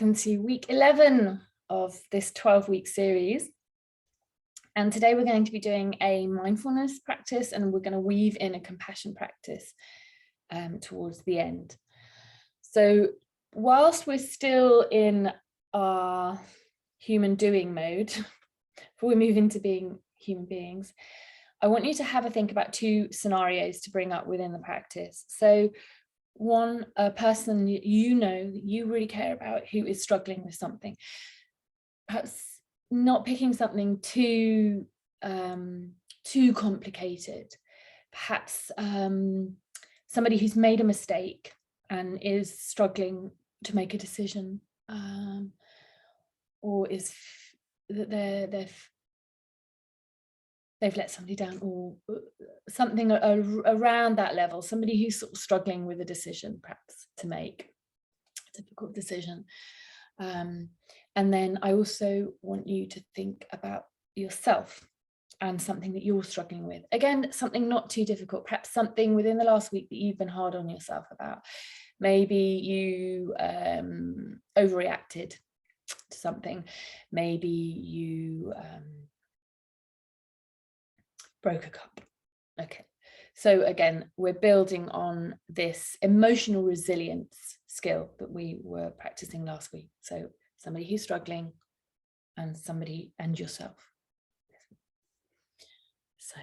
welcome to week 11 of this 12-week series. And today we're going to be doing a mindfulness practice, and we're going to weave in a compassion practice towards the end. So whilst we're still in our human doing mode, before we move into being human beings, I want you to have a think about two scenarios to bring up within the practice. So one, a person you know that you really care about who is struggling with something, perhaps not picking something too complicated, perhaps somebody who's made a mistake and is struggling to make a decision, or is that they've let somebody down, or something around that level, somebody who's sort of struggling with a decision perhaps to make, a difficult decision. And then I also want you to think about yourself and something that you're struggling with. Again, something not too difficult, perhaps something within the last week that you've been hard on yourself about. Maybe you overreacted to something. Maybe you broke a cup. Okay, so again, we're building on this emotional resilience skill that we were practicing last week. So somebody who's struggling and somebody and yourself. So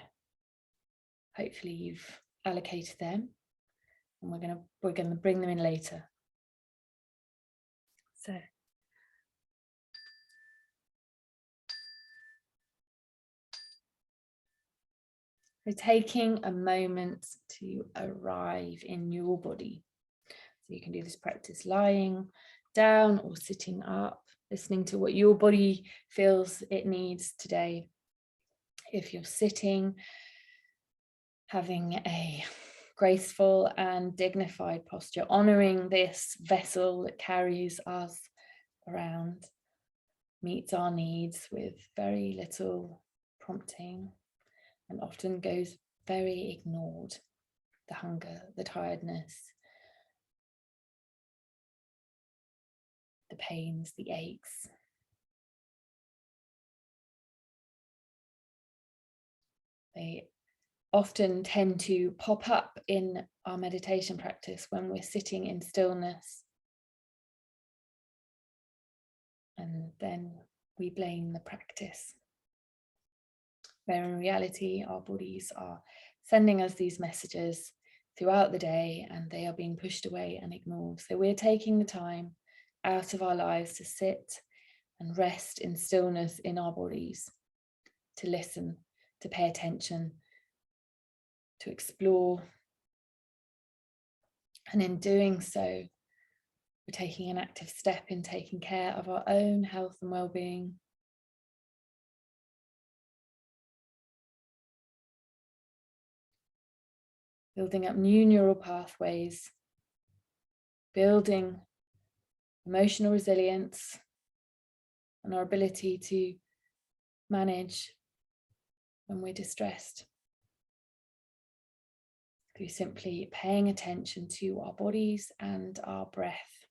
hopefully you've allocated them, and we're gonna bring them in later. So we're taking a moment to arrive in your body. So you can do this practice lying down or sitting up, listening to what your body feels it needs today. If you're sitting, having a graceful and dignified posture, honoring this vessel that carries us around, meets our needs with very little prompting, and often goes very ignored. The hunger, the tiredness, the pains, the aches. They often tend to pop up in our meditation practice when we're sitting in stillness. And then we blame the practice, where in reality our bodies are sending us these messages throughout the day, and they are being pushed away and ignored. So we're taking the time out of our lives to sit and rest in stillness in our bodies, to listen, to pay attention, to explore. And in doing so, we're taking an active step in taking care of our own health and well-being. Building up new neural pathways, building emotional resilience and our ability to manage when we're distressed, through simply paying attention to our bodies and our breath.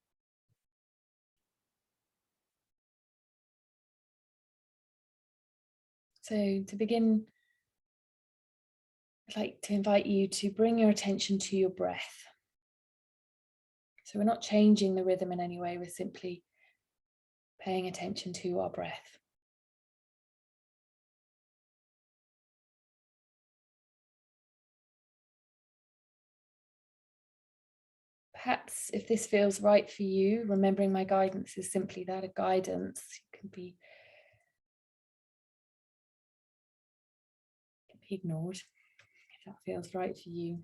So to begin, I'd like to invite you to bring your attention to your breath. So we're not changing the rhythm in any way, we're simply paying attention to our breath. Perhaps if this feels right for you, remembering my guidance is simply that, a guidance. It can be ignored if that feels right for you.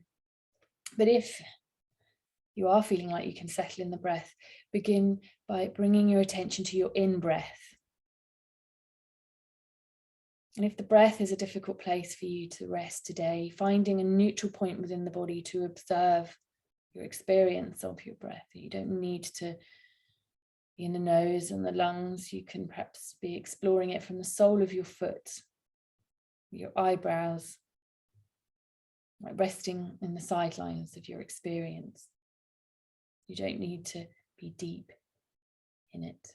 But if you are feeling like you can settle in the breath, begin by bringing your attention to your in-breath. And if the breath is a difficult place for you to rest today, finding a neutral point within the body to observe your experience of your breath. You don't need to be in the nose and the lungs. You can perhaps be exploring it from the sole of your foot, your eyebrows, like resting in the sidelines of your experience. You don't need to be deep in it.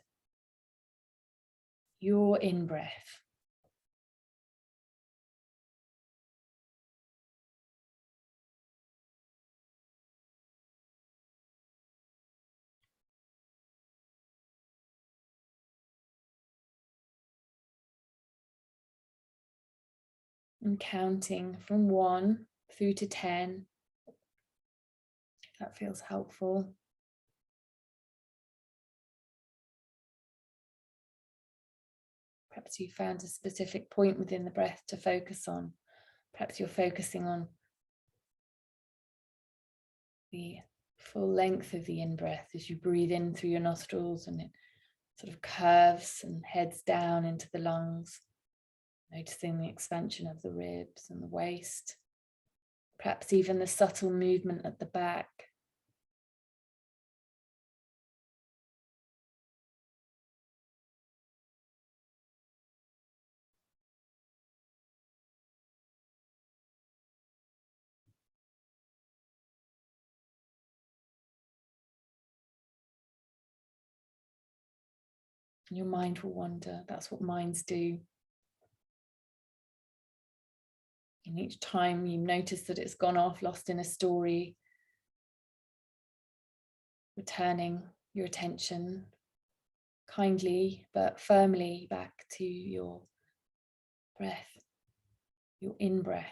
Your in-breath. And counting from 1 through to 10, if that feels helpful. Perhaps you found a specific point within the breath to focus on. Perhaps you're focusing on the full length of the in-breath as you breathe in through your nostrils and it sort of curves and heads down into the lungs, noticing the expansion of the ribs and the waist, perhaps even the subtle movement at the back. And your mind will wander. That's what minds do. And each time you notice that it's gone off, lost in a story, returning your attention kindly but firmly back to your breath, your in-breath.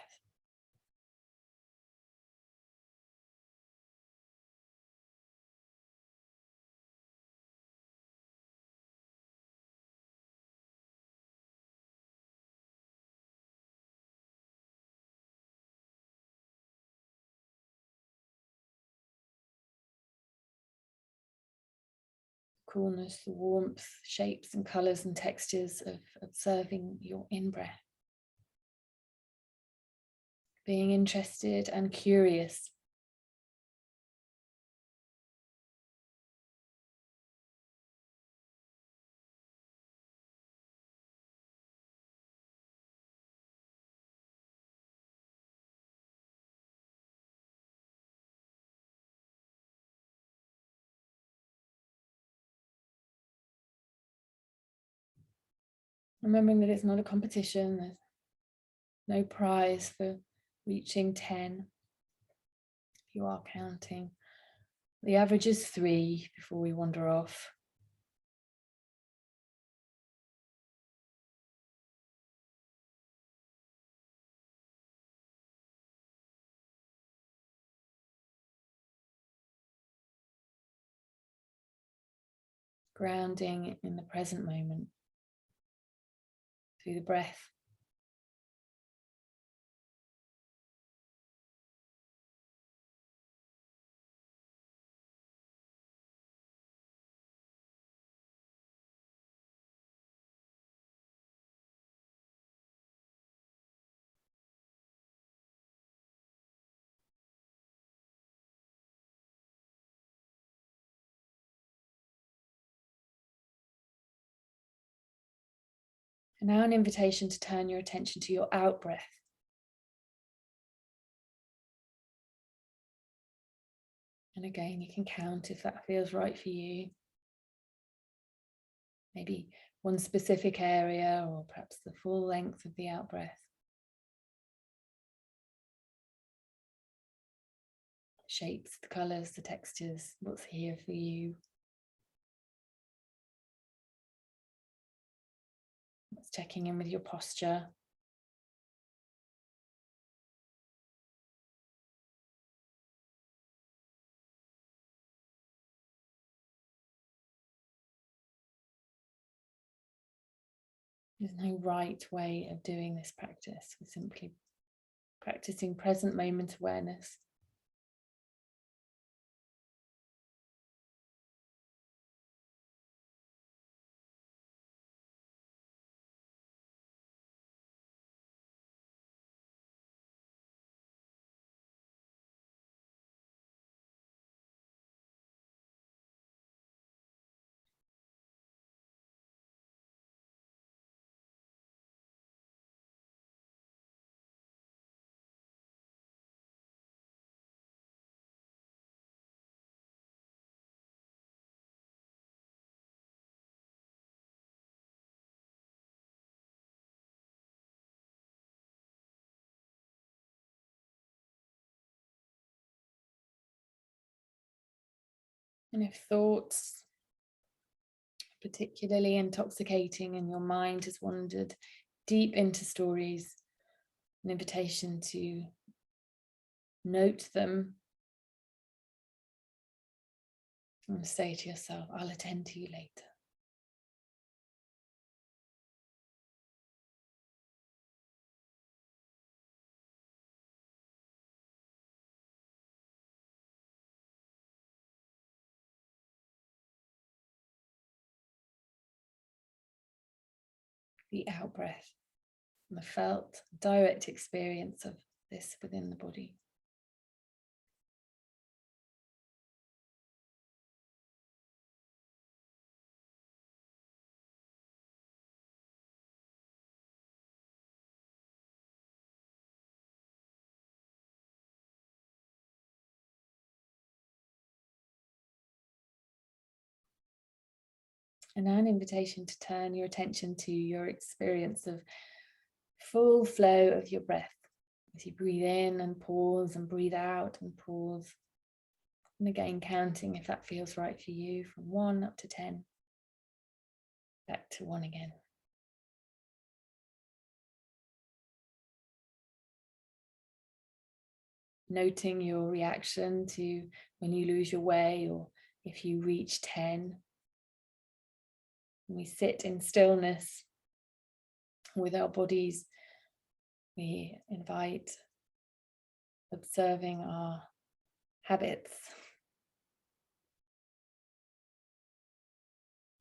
Coolness, the warmth, shapes and colours and textures of observing your in-breath. Being interested and curious. Remembering that it's not a competition, there's no prize for reaching 10. If you are counting. The average is 3 before we wander off. Grounding in the present moment through the breath. And now an invitation to turn your attention to your out breath. And again, you can count if that feels right for you. Maybe one specific area or perhaps the full length of the out breath. Shapes, the colours, the textures, what's here for you. It's checking in with your posture. There's no right way of doing this practice. We're simply practicing present moment awareness. And if thoughts, particularly intoxicating, and your mind has wandered deep into stories, an invitation to note them and say to yourself, I'll attend to you later. The out breath and the felt direct experience of this within the body. And now an invitation to turn your attention to your experience of full flow of your breath. As you breathe in and pause and breathe out and pause. And again, counting if that feels right for you, from 1 up to 10. Back to 1 again. Noting your reaction to when you lose your way or if you reach 10. When we sit in stillness with our bodies, we invite observing our habits,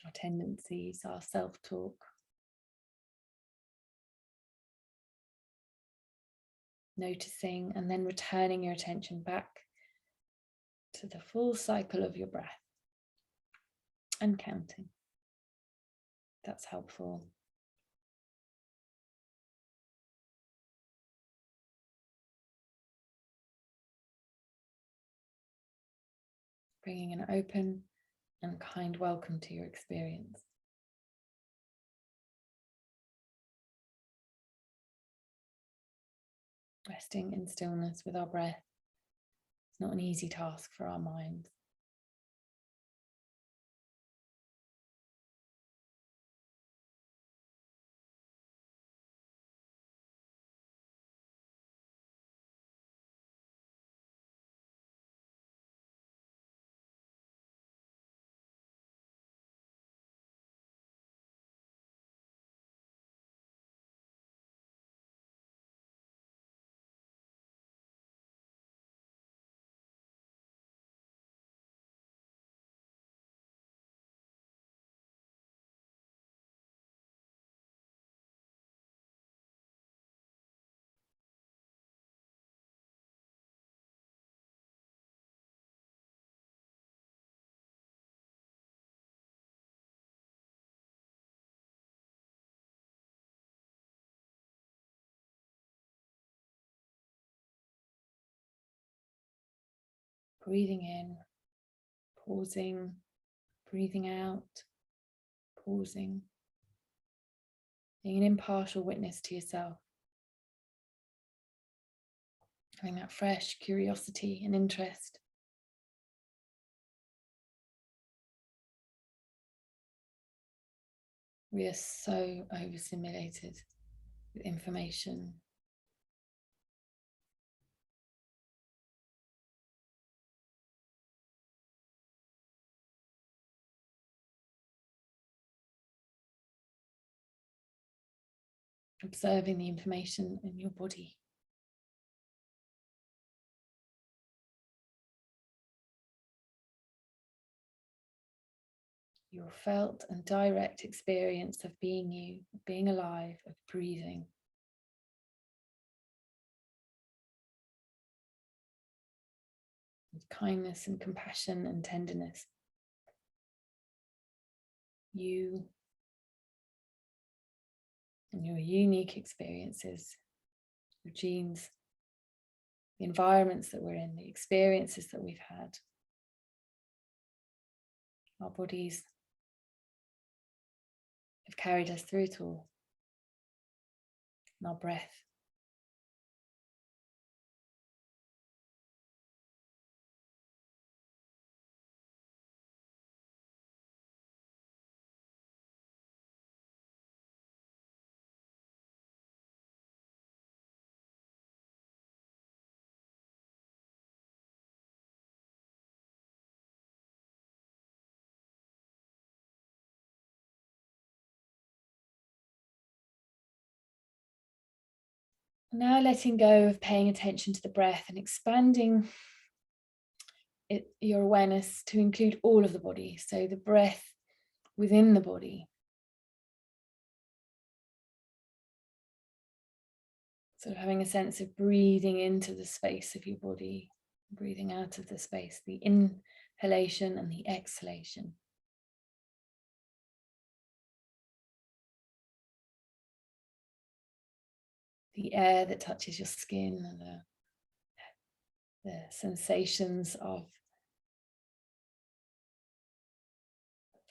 our tendencies, our self-talk. Noticing and then returning your attention back to the full cycle of your breath and counting. That's helpful. Bringing an open and kind welcome to your experience. Resting in stillness with our breath is not an easy task for our minds. Breathing in, pausing, breathing out, pausing, being an impartial witness to yourself, having that fresh curiosity and interest. We are so overstimulated with information. Observing the information in your body. Your felt and direct experience of being you, of being alive, of breathing. With kindness and compassion and tenderness. You and your unique experiences, your genes, the environments that we're in, the experiences that we've had. Our bodies have carried us through it all. And our breath. Now letting go of paying attention to the breath and expanding your awareness to include all of the body. So the breath within the body. Sort of having a sense of breathing into the space of your body, breathing out of the space, the inhalation and the exhalation. The air that touches your skin, and the sensations of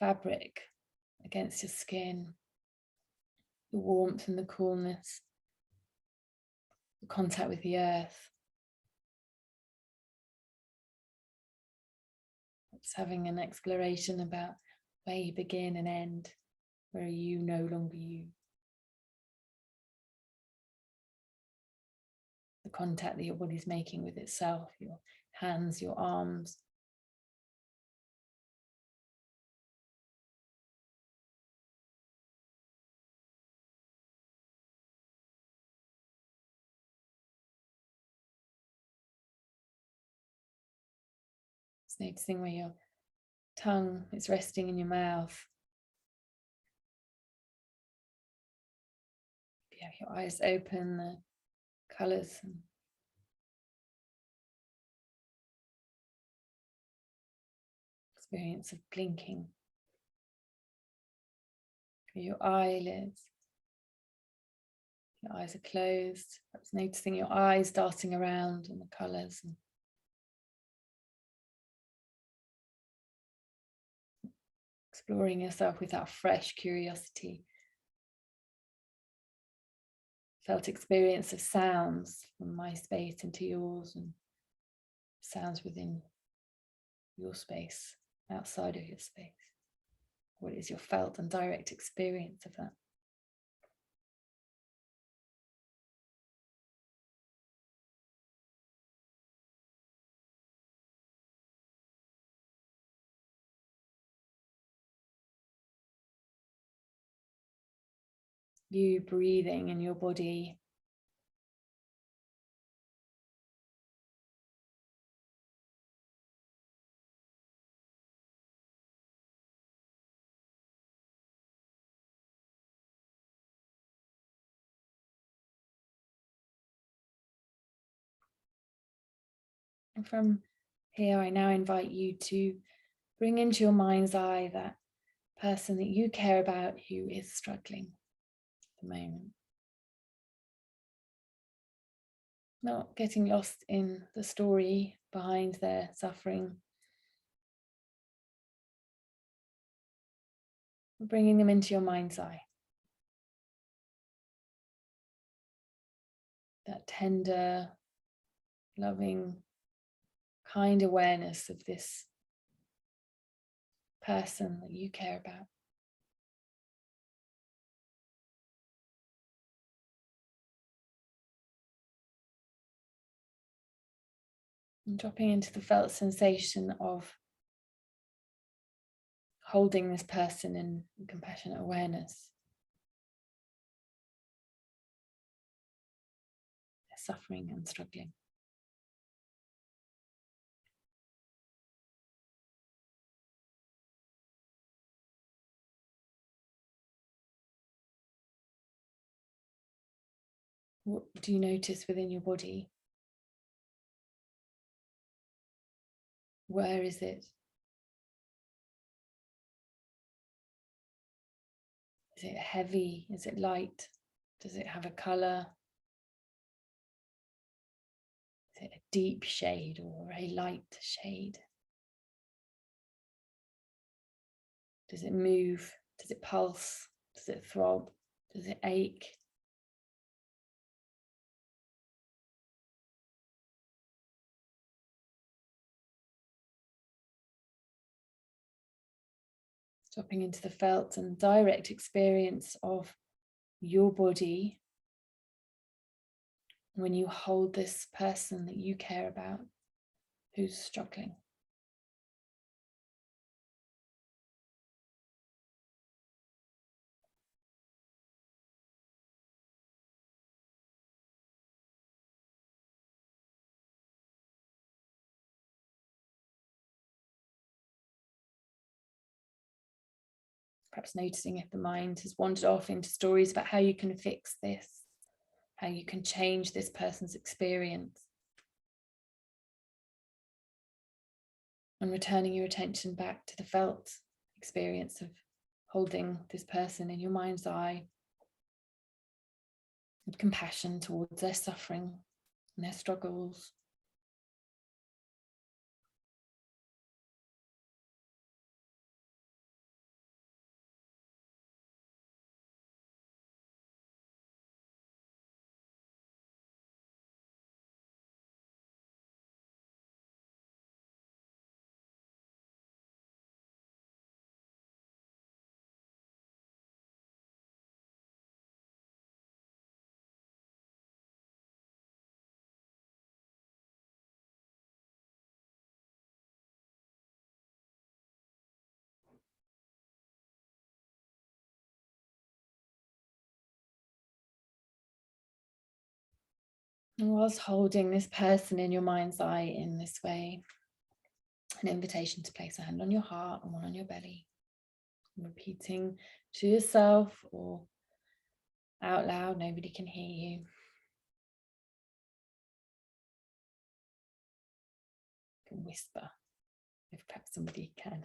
fabric against your skin, the warmth and the coolness, the contact with the earth. It's having an exploration about where you begin and end, where you no longer you. The contact that your body's making with itself, your hands, your arms. Just noticing where your tongue is resting in your mouth. If you have your eyes open, the colours and experience of blinking. For your eyelids, your eyes are closed, perhaps noticing your eyes darting around and the colours and exploring yourself with that fresh curiosity. Felt experience of sounds from my space into yours, and sounds within your space, outside of your space. What is your felt and direct experience of that? You breathing in your body. And from here, I now invite you to bring into your mind's eye that person that you care about who is struggling at the moment. Not getting lost in the story behind their suffering. Bringing them into your mind's eye. That tender, loving, kind awareness of this person that you care about. And dropping into the felt sensation of holding this person in compassionate awareness. They're suffering and struggling. What do you notice within your body? Where is it? Is it heavy? Is it light? Does it have a color? Is it a deep shade or a light shade? Does it move? Does it pulse? Does it throb? Does it ache? Dropping into the felt and direct experience of your body when you hold this person that you care about who's struggling. Perhaps noticing if the mind has wandered off into stories about how you can fix this, how you can change this person's experience. And returning your attention back to the felt experience of holding this person in your mind's eye, with compassion towards their suffering and their struggles. And whilst holding this person in your mind's eye in this way, an invitation to place a hand on your heart and one on your belly, repeating to yourself or out loud, nobody can hear you. You can whisper if perhaps somebody can.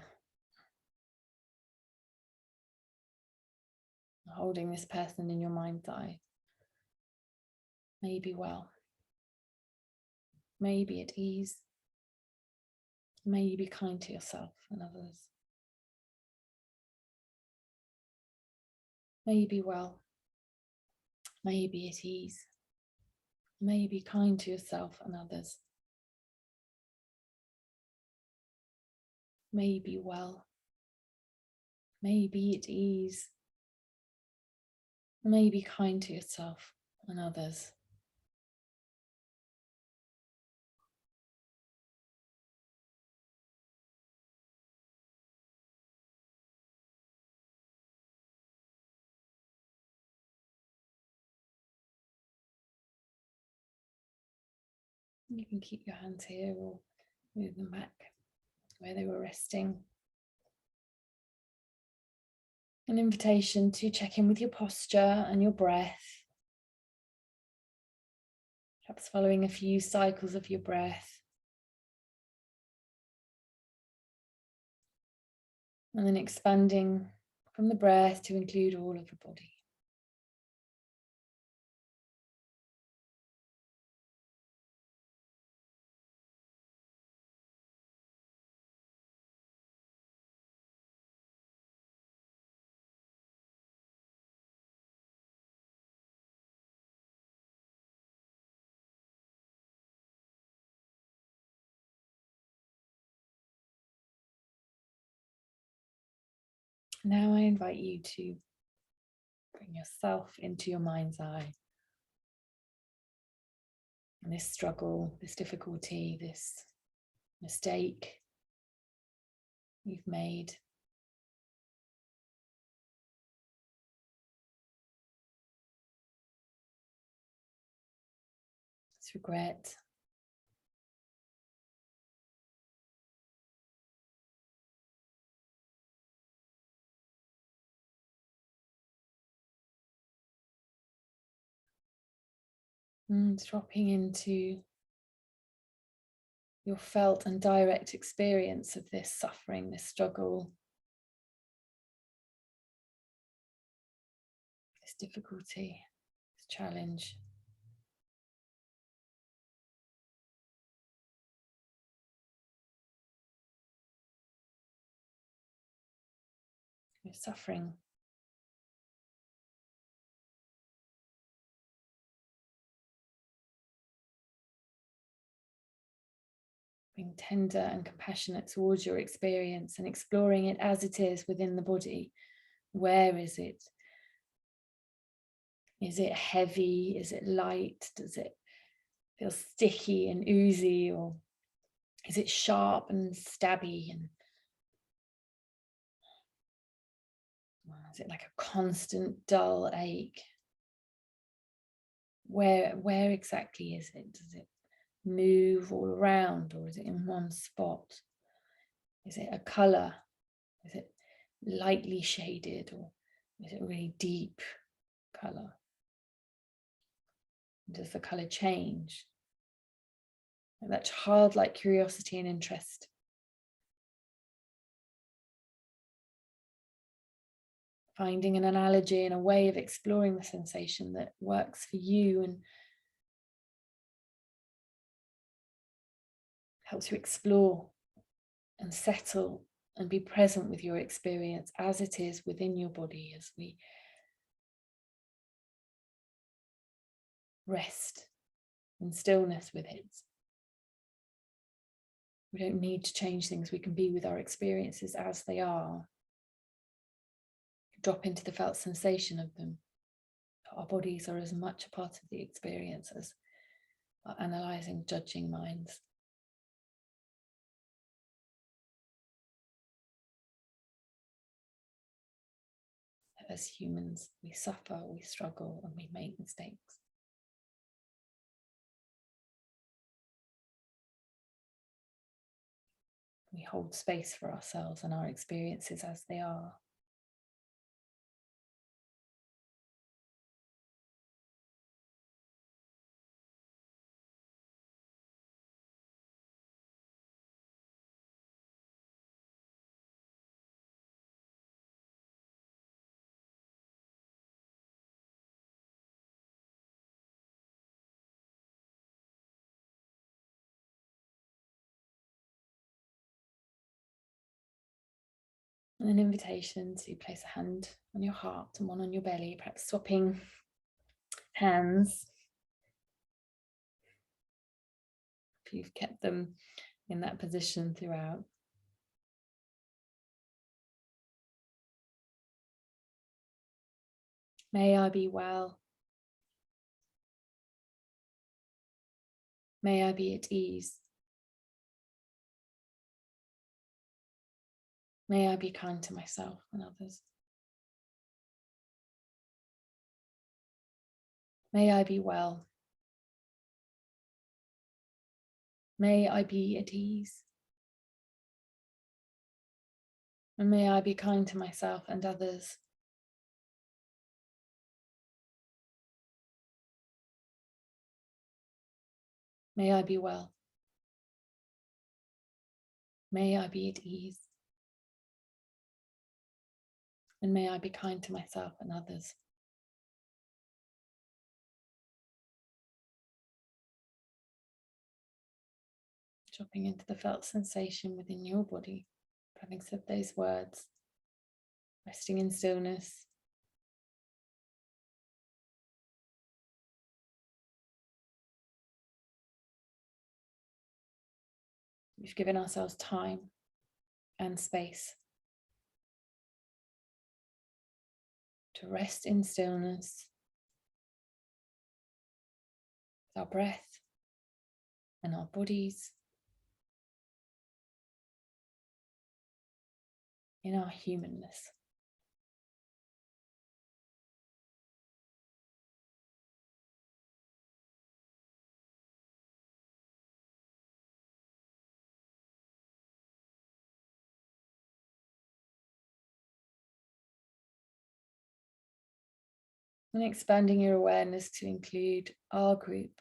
Holding this person in your mind's eye. May you be well. May you be at ease. May you be kind to yourself and others. May you be well. May you be at ease. May you be kind to yourself and others. May you be well. May you be at ease. May you be kind to yourself and others. You can keep your hands here or move them back where they were resting. An invitation to check in with your posture and your breath. Perhaps following a few cycles of your breath. And then expanding from the breath to include all of the body. Now I invite you to bring yourself into your mind's eye. And this struggle, this difficulty, this mistake you've made. This regret. And dropping into your felt and direct experience of this suffering, this struggle, this difficulty, this challenge. Your suffering. Being tender and compassionate towards your experience and exploring it as it is within the body. Where is it? Is it heavy? Is it light? Does it feel sticky and oozy? Or is it sharp and stabby? And is it like a constant dull ache? Where exactly is it? Does it move all around, or is it in one spot? Is it a colour? Is it lightly shaded, or is it a really deep colour? Does the colour change? And that childlike curiosity and interest. Finding an analogy and a way of exploring the sensation that works for you and helps you explore and settle and be present with your experience as it is within your body, as we rest in stillness with it. We don't need to change things. We can be with our experiences as they are. Drop into the felt sensation of them. Our bodies are as much a part of the experience as our analysing, judging minds. As humans, we suffer, we struggle, and we make mistakes. We hold space for ourselves and our experiences as they are. And an invitation to place a hand on your heart and one on your belly, perhaps swapping hands if you've kept them in that position throughout. May I be well. May I be at ease. May I be kind to myself and others. May I be well. May I be at ease. And may I be kind to myself and others. May I be well. May I be at ease. And may I be kind to myself and others. Dropping into the felt sensation within your body, having said those words, resting in stillness. We've given ourselves time and space to rest in stillness with our breath and our bodies, in our humanness. And expanding your awareness to include our group.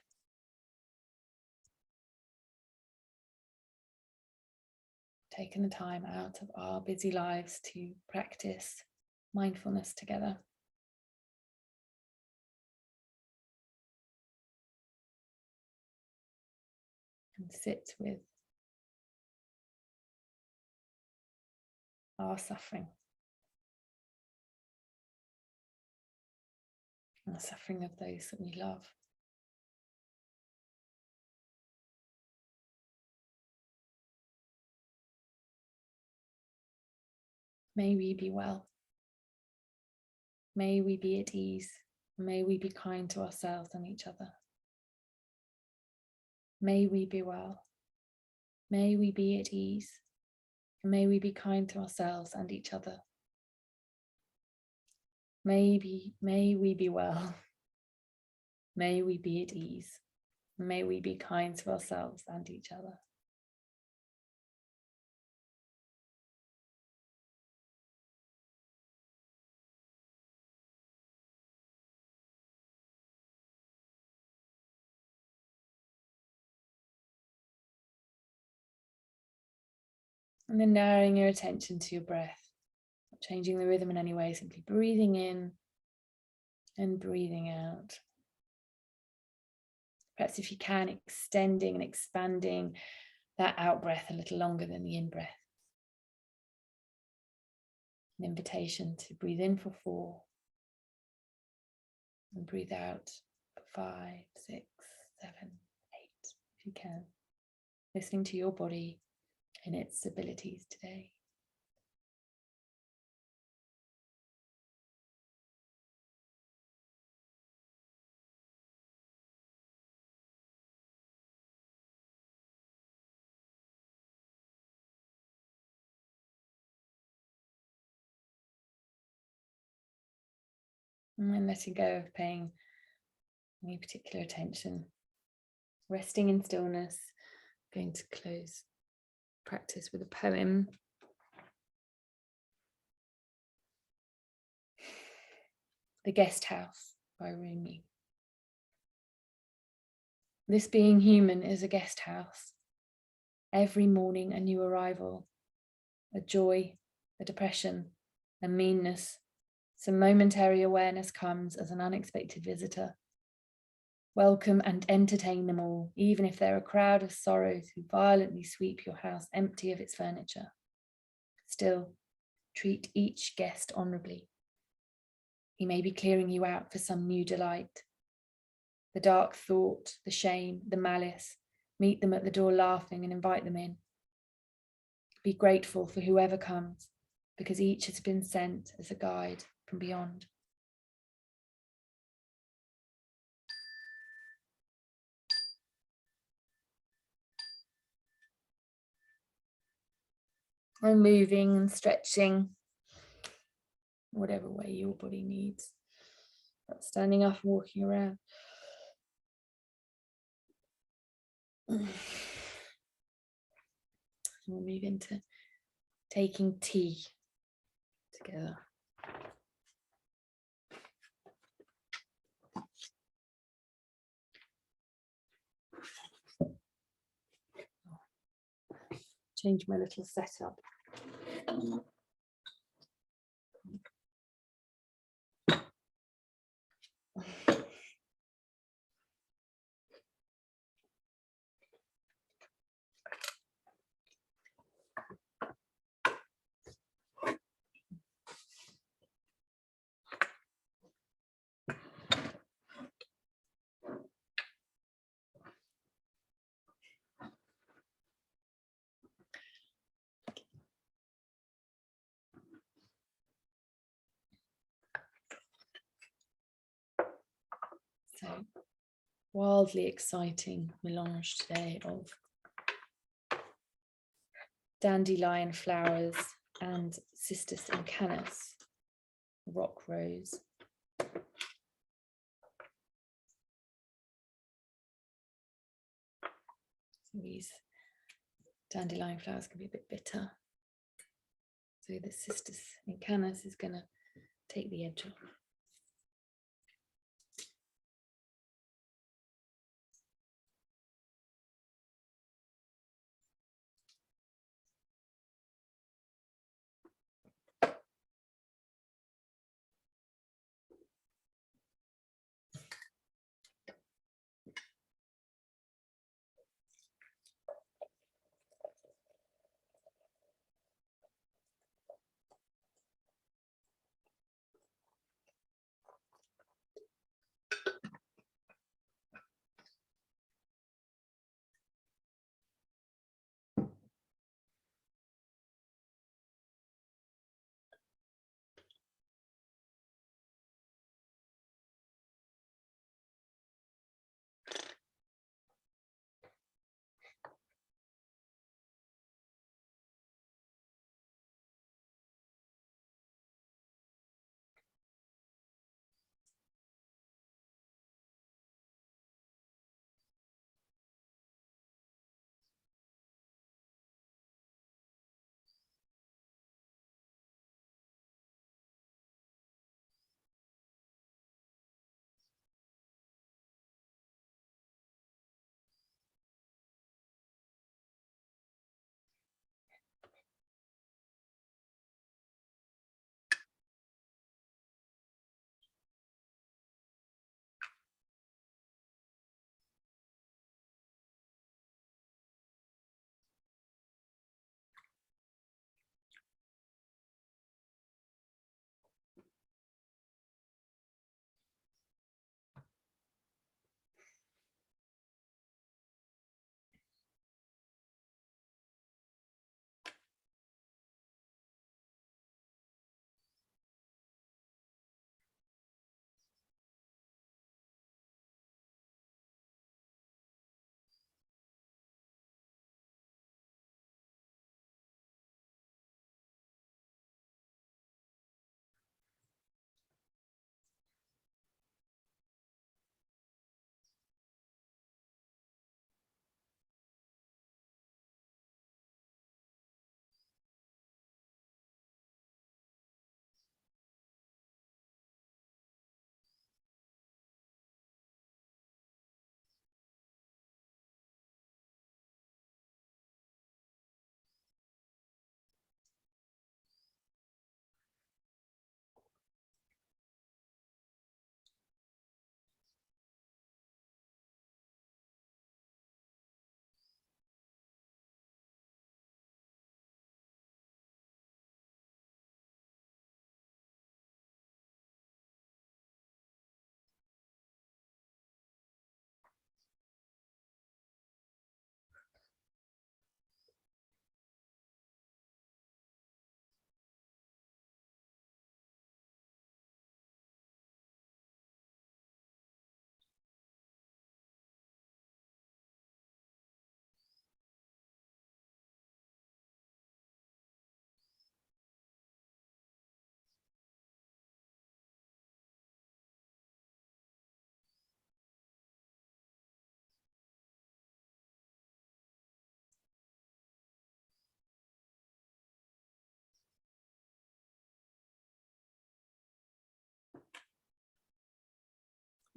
Taking the time out of our busy lives to practice mindfulness together. And sit with our suffering and the suffering of those that we love. May we be well. May we be at ease. May we be kind to ourselves and each other. May we be well. May we be at ease. And may we be kind to ourselves and each other. May we be well. May we be at ease. May we be kind to ourselves and each other. And then narrowing your attention to your breath, not changing the rhythm in any way, simply breathing in and breathing out. Perhaps if you can, extending and expanding that out breath a little longer than the in breath. An invitation to breathe in for 4 and breathe out for 5, 6, 7, 8, if you can. Listening to your body and its abilities today. And then letting go of paying any particular attention. Resting in stillness. I'm going to close practice with a poem. The Guest House by Rumi. This being human is a guest house. Every morning a new arrival, a joy, a depression, a meanness. Some momentary awareness comes as an unexpected visitor. Welcome and entertain them all, even if they're a crowd of sorrows who violently sweep your house empty of its furniture. Still, treat each guest honourably. He may be clearing you out for some new delight. The dark thought, the shame, the malice, meet them at the door laughing and invite them in. Be grateful for whoever comes, because each has been sent as a guide from beyond. And moving and stretching, whatever way your body needs. Standing up and walking around. We'll move into taking tea together. Change my little setup. So, wildly exciting melange today of dandelion flowers and Cistus incanus, rock rose. So these dandelion flowers can be a bit bitter. So the Cistus incanus is going to take the edge off.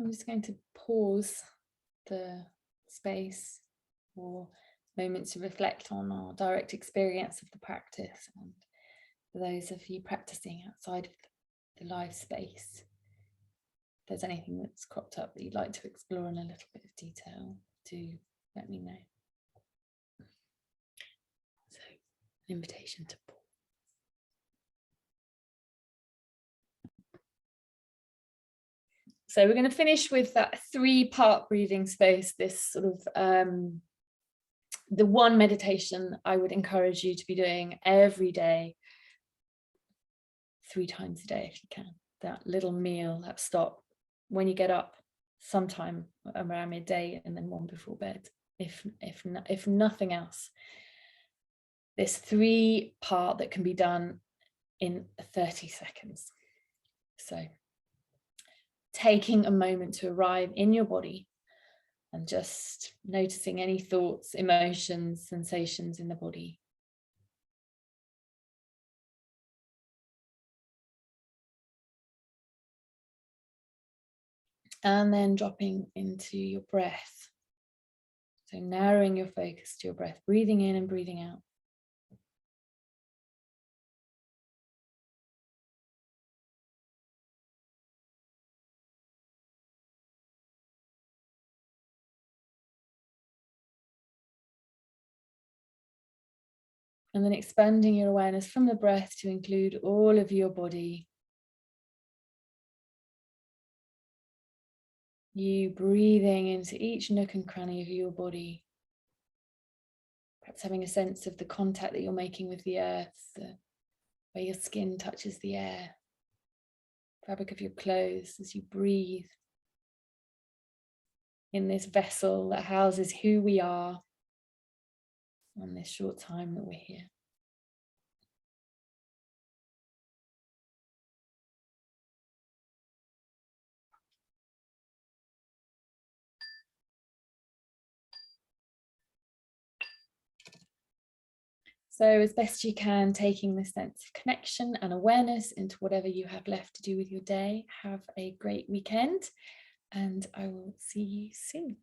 I'm just going to pause the space for moments to reflect on our direct experience of the practice, and for those of you practicing outside of the live space, if there's anything that's cropped up that you'd like to explore in a little bit of detail, do let me know. So, an invitation to pause. So we're going to finish with that 3-part breathing space, this sort of the one meditation I would encourage you to be doing every day, 3 times a day if you can. That little meal, that stop when you get up, sometime around midday, and then one before bed, if nothing else. This 3-part that can be done in 30 seconds. So taking a moment to arrive in your body and just noticing any thoughts, emotions, sensations in the body. And then dropping into your breath. So narrowing your focus to your breath, breathing in and breathing out. And then expanding your awareness from the breath to include all of your body. You breathing into each nook and cranny of your body. Perhaps having a sense of the contact that you're making with the earth, where your skin touches the air, fabric of your clothes as you breathe in this vessel that houses who we are on this short time that we're here. So as best you can, taking this sense of connection and awareness into whatever you have left to do with your day. Have a great weekend, and I will see you soon.